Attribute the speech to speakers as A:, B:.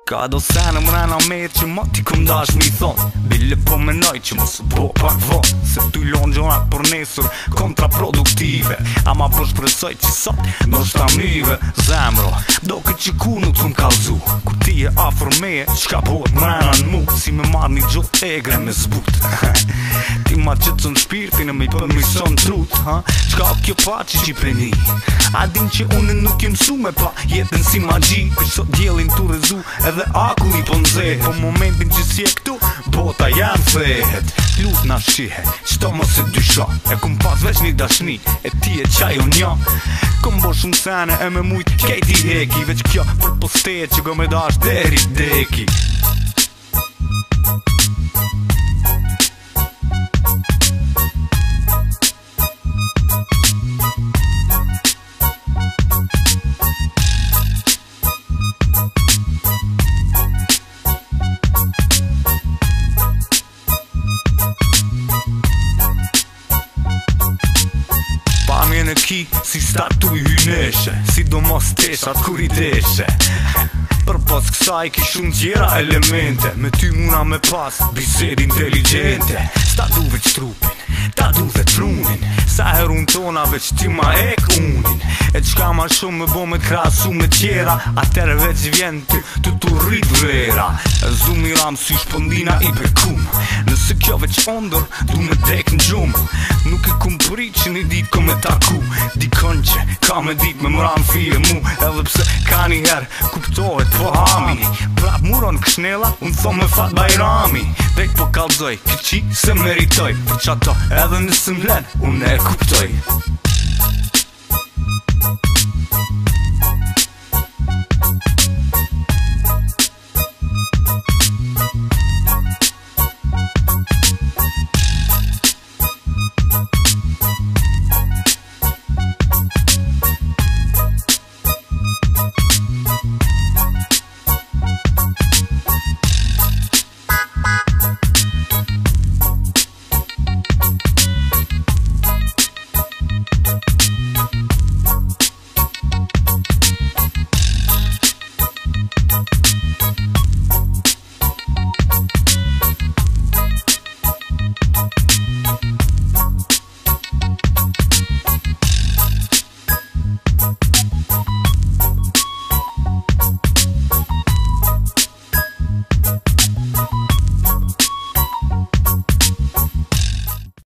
A: Ka do sene mrena me që ma ti këm dash mi thon Bile po menoj që mos bo pak von Se tu lon gjonat për nesër kontraproduktive Ama po shpresoj që sot do shta mive Zemro, do këtë që ku nuk të më kalzu Kur ti e afër meje, qka bohet mrena në mu Si me marrë një gjot egre me zbut Ti ma qëtë në shpirtin e me i përmison trut Qka o kjo pa që që preni A din që unë nuk jem su me pa jetën si magji Kër sot djelin tu rezu edhe akulli po nëzhet Po momentin që si e këtu, bota janë thehet Lut na shihe, qëto mos e dysha E kum pas veç një dashni, e ti e qaj unë ja Kom bo shumë sene e me mujt kejti heki Veç kjo për postet që go me dash deri deki Pamje në ki si statu i hyneshe Si do mos teshat kur i deshe Për pas kësaj ki shumë tjera elemente Me ty muna me pas bised inteligente Sta du veç trupin, ta du dhe trunin Sa herun tona veç ti ma ek unin E qka ma shumë me bo me krasu me tjera Atere veç vjen të tu rrit vera Zumi ram si shpondina i pekum Nëse kjo veç ondër, du me dek në gjumë Nuk e kum prit që një dit ko me taku Dikon që ka me dit me mram fije mu Edhe pse ka një her kuptohet po hami Prap muron këshnela, unë thom me fat bajrami Dek po kalzoj, këqi se meritoj Për qato edhe nësë mlen, unë e kuptoj